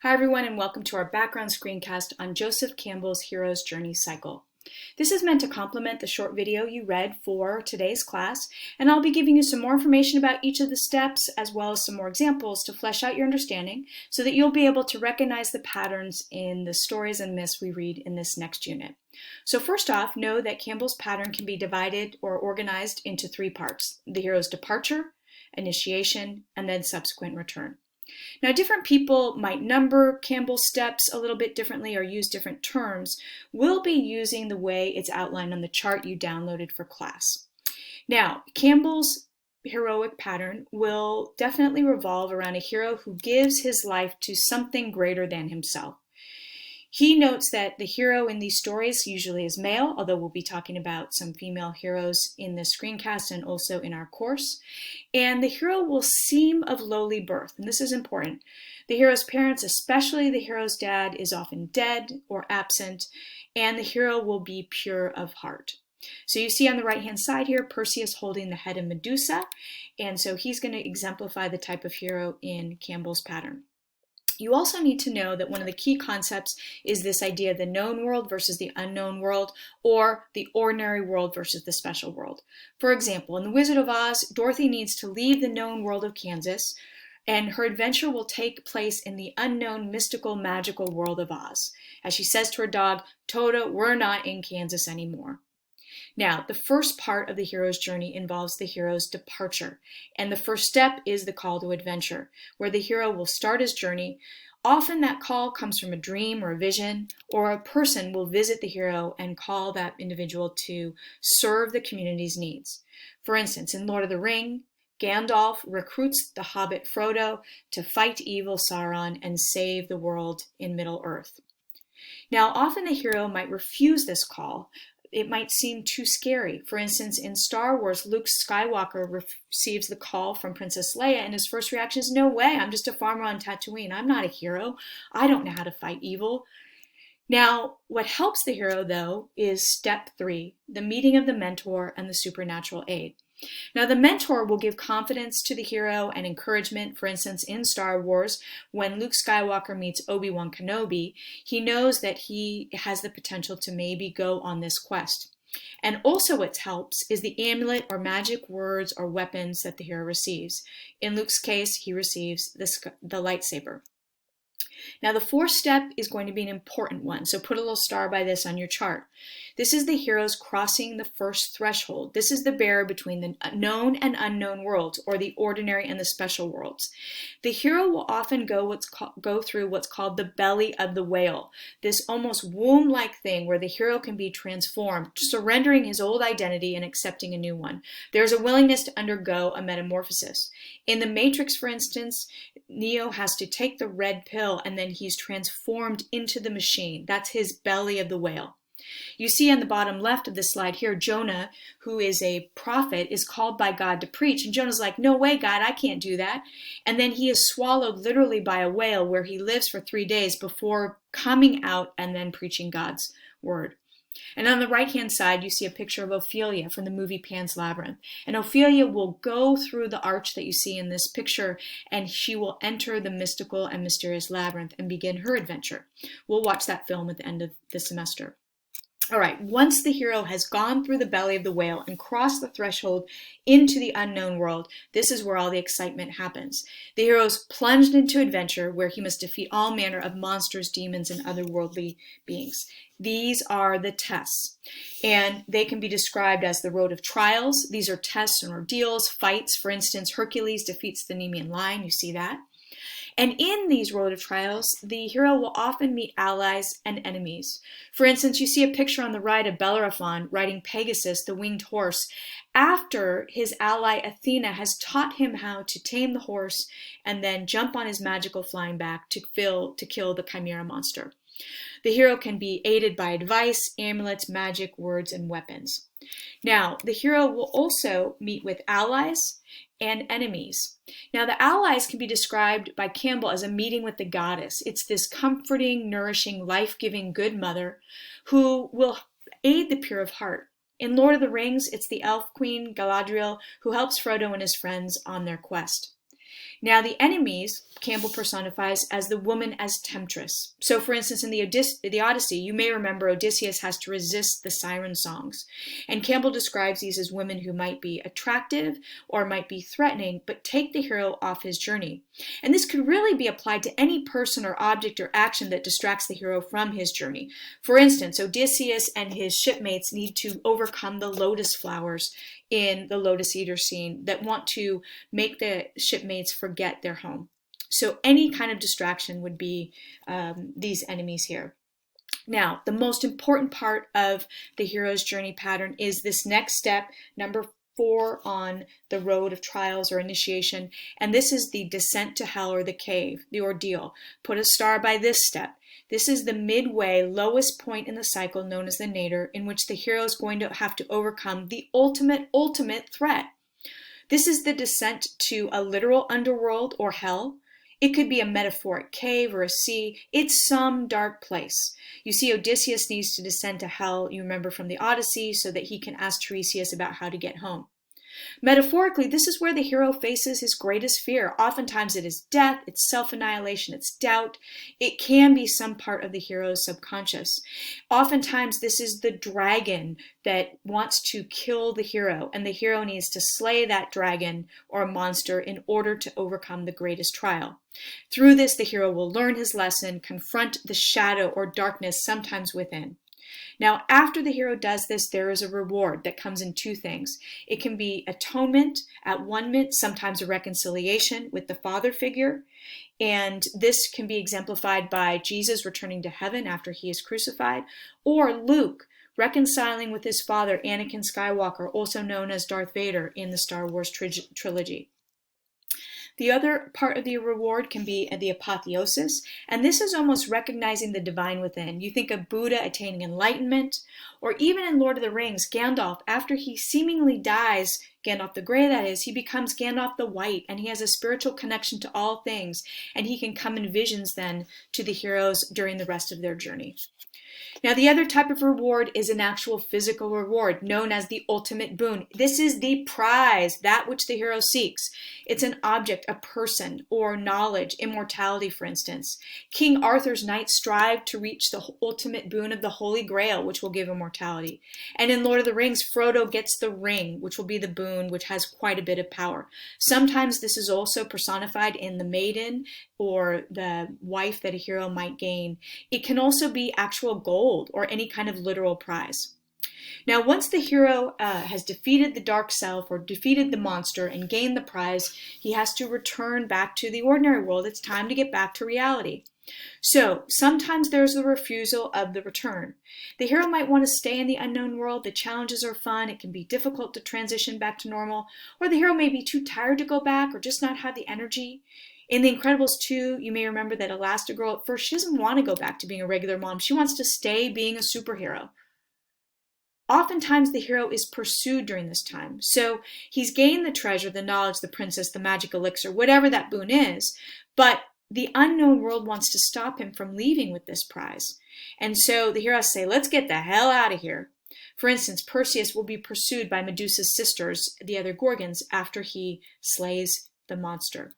Hi everyone, and welcome to our background screencast on Joseph Campbell's Hero's Journey Cycle. This is meant to complement the short video you read for today's class, and I'll be giving you some more information about each of the steps as well as some more examples to flesh out your understanding so that you'll be able to recognize the patterns in the stories and myths we read in this next unit. So first off, know that Campbell's pattern can be divided or organized into three parts: the hero's departure, initiation, and then subsequent return. Now, different people might number Campbell's steps a little bit differently or use different terms. We'll be using the way it's outlined on the chart you downloaded for class. Now, Campbell's heroic pattern will definitely revolve around a hero who gives his life to something greater than himself. He notes that the hero in these stories usually is male, although we'll be talking about some female heroes in this screencast and also in our course. And the hero will seem of lowly birth, and this is important. The hero's parents, especially the hero's dad, is often dead or absent, and the hero will be pure of heart. So you see on the right-hand side here, Perseus holding the head of Medusa, and so he's going to exemplify the type of hero in Campbell's pattern. You also need to know that one of the key concepts is this idea of the known world versus the unknown world, or the ordinary world versus the special world. For example, in The Wizard of Oz, Dorothy needs to leave the known world of Kansas, and her adventure will take place in the unknown, mystical, magical world of Oz. As she says to her dog, "Toto, we're not in Kansas anymore." Now, the first part of the hero's journey involves the hero's departure, and the first step is the call to adventure, where the hero will start his journey. Often that call comes from a dream or a vision, or a person will visit the hero and call that individual to serve the community's needs. For instance, in Lord of the Ring, Gandalf recruits the hobbit Frodo to fight evil Sauron and save the world in Middle-earth. Now, often the hero might refuse this call. It might seem too scary. For instance, in Star Wars, Luke Skywalker receives the call from Princess Leia, and his first reaction is, "No way, I'm just a farmer on Tatooine. I'm not a hero. I don't know how to fight evil." Now, what helps the hero, though, is step 3, the meeting of the mentor and the supernatural aid. Now, the mentor will give confidence to the hero and encouragement. For instance, in Star Wars, when Luke Skywalker meets Obi-Wan Kenobi, he knows that he has the potential to maybe go on this quest. And also what helps is the amulet or magic words or weapons that the hero receives. In Luke's case, he receives the lightsaber. Now, the fourth step is going to be an important one, so put a little star by this on your chart. This is the hero's crossing the first threshold. This is the barrier between the known and unknown worlds, or the ordinary and the special worlds. The hero will often go through what's called the belly of the whale, this almost womb-like thing where the hero can be transformed, surrendering his old identity and accepting a new one. There's a willingness to undergo a metamorphosis. In The Matrix, for instance, Neo has to take the red pill and then he's transformed into the machine. That's his belly of the whale. You see on the bottom left of this slide here, Jonah, who is a prophet, is called by God to preach. And Jonah's like, "No way, God, I can't do that." And then he is swallowed literally by a whale, where he lives for 3 days before coming out and then preaching God's word. And on the right-hand side, you see a picture of Ophelia from the movie Pan's Labyrinth. And Ophelia will go through the arch that you see in this picture, and she will enter the mystical and mysterious labyrinth and begin her adventure. We'll watch that film at the end of the semester. All right, once the hero has gone through the belly of the whale and crossed the threshold into the unknown world, this is where all the excitement happens. The hero's plunged into adventure, where he must defeat all manner of monsters, demons, and otherworldly beings. These are the tests, and they can be described as the road of trials. These are tests and ordeals, fights. For instance, Hercules defeats the Nemean lion. You see that? And in these road of trials, the hero will often meet allies and enemies. For instance, you see a picture on the right of Bellerophon riding Pegasus, the winged horse, after his ally Athena has taught him how to tame the horse and then jump on his magical flying back to kill the Chimera monster. The hero can be aided by advice, amulets, magic, words, and weapons. Now, the hero will also meet with allies and enemies. Now, the allies can be described by Campbell as a meeting with the goddess. It's this comforting, nourishing, life-giving good mother who will aid the pure of heart. In Lord of the Rings, it's the elf queen Galadriel who helps Frodo and his friends on their quest. Now, the enemies Campbell personifies as the woman as temptress. So, for instance, in the Odyssey, you may remember Odysseus has to resist the siren songs. And Campbell describes these as women who might be attractive or might be threatening, but take the hero off his journey. And this could really be applied to any person or object or action that distracts the hero from his journey. For instance, Odysseus and his shipmates need to overcome the lotus flowers in the Lotus Eater scene that want to make the shipmates forget their home. So any kind of distraction would be these enemies here. Now, the most important part of the hero's journey pattern is this next step, number 4 on the road of trials or initiation, and this is the descent to hell or the cave, the ordeal. Put a star by this step. This is the midway, lowest point in the cycle known as the nadir, in which the hero is going to have to overcome the ultimate threat. This is the descent to a literal underworld or hell. It could be a metaphoric cave or a sea. It's some dark place. You see, Odysseus needs to descend to hell, you remember from the Odyssey, so that he can ask Tiresias about how to get home. Metaphorically, this is where the hero faces his greatest fear. Oftentimes it is death, it's self-annihilation, it's doubt. It can be some part of the hero's subconscious. Oftentimes this is the dragon that wants to kill the hero, and the hero needs to slay that dragon or monster in order to overcome the greatest trial. Through this, the hero will learn his lesson, confront the shadow or darkness sometimes within. Now, after the hero does this, there is a reward that comes in 2 things. It can be atonement at one minute, sometimes a reconciliation with the father figure. And this can be exemplified by Jesus returning to heaven after he is crucified, or Luke reconciling with his father, Anakin Skywalker, also known as Darth Vader in the Star Wars trilogy. The other part of the reward can be the apotheosis, and this is almost recognizing the divine within. You think of Buddha attaining enlightenment, or even in Lord of the Rings, Gandalf, after he seemingly dies, Gandalf the Grey that is, he becomes Gandalf the White, and he has a spiritual connection to all things, and he can come in visions then to the heroes during the rest of their journey. Now, the other type of reward is an actual physical reward known as the ultimate boon. This is the prize, that which the hero seeks. It's an object, a person, or knowledge, immortality, for instance. King Arthur's knights strive to reach the ultimate boon of the Holy Grail, which will give immortality. And in Lord of the Rings, Frodo gets the ring, which will be the boon, which has quite a bit of power. Sometimes this is also personified in the maiden or the wife that a hero might gain. It can also be actual gold or any kind of literal prize. Now, once the hero has defeated the dark self or defeated the monster and gained the prize, he has to return back to the ordinary world. It's time to get back to reality. So sometimes there's the refusal of the return. The hero might want to stay in the unknown world. The challenges are fun. It can be difficult to transition back to normal. Or the hero may be too tired to go back or just not have the energy. In The Incredibles 2, you may remember that Elastigirl, at first, she doesn't want to go back to being a regular mom. She wants to stay being a superhero. Oftentimes, the hero is pursued during this time. So he's gained the treasure, the knowledge, the princess, the magic elixir, whatever that boon is, but the unknown world wants to stop him from leaving with this prize. And so the heroes say, let's get the hell out of here. For instance, Perseus will be pursued by Medusa's sisters, the other Gorgons, after he slays the monster.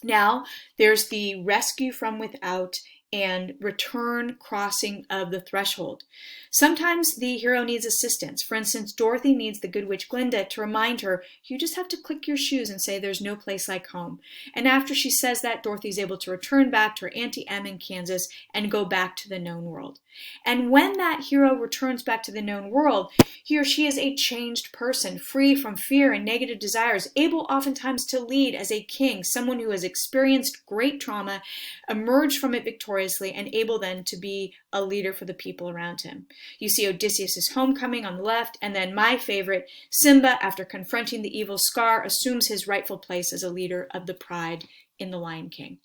Now, there's the rescue from without and return crossing of the threshold. Sometimes the hero needs assistance. For instance, Dorothy needs the good witch Glinda to remind her, you just have to click your shoes and say there's no place like home. And after she says that, Dorothy's able to return back to her Auntie Em in Kansas and go back to the known world. And when that hero returns back to the known world, he or she is a changed person, free from fear and negative desires, able oftentimes to lead as a king, someone who has experienced great trauma, emerged from it victoriously, and able then to be a leader for the people around him. You see Odysseus' homecoming on the left, and then my favorite, Simba, after confronting the evil Scar, assumes his rightful place as a leader of the pride in The Lion King.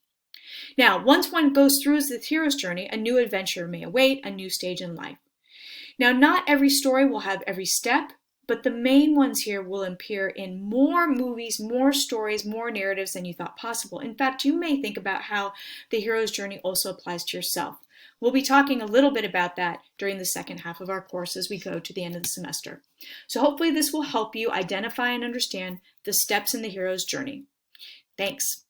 Now, once one goes through the hero's journey, a new adventure may await, a new stage in life. Now, not every story will have every step, but the main ones here will appear in more movies, more stories, more narratives than you thought possible. In fact, you may think about how the hero's journey also applies to yourself. We'll be talking a little bit about that during the second half of our course as we go to the end of the semester. So hopefully this will help you identify and understand the steps in the hero's journey. Thanks.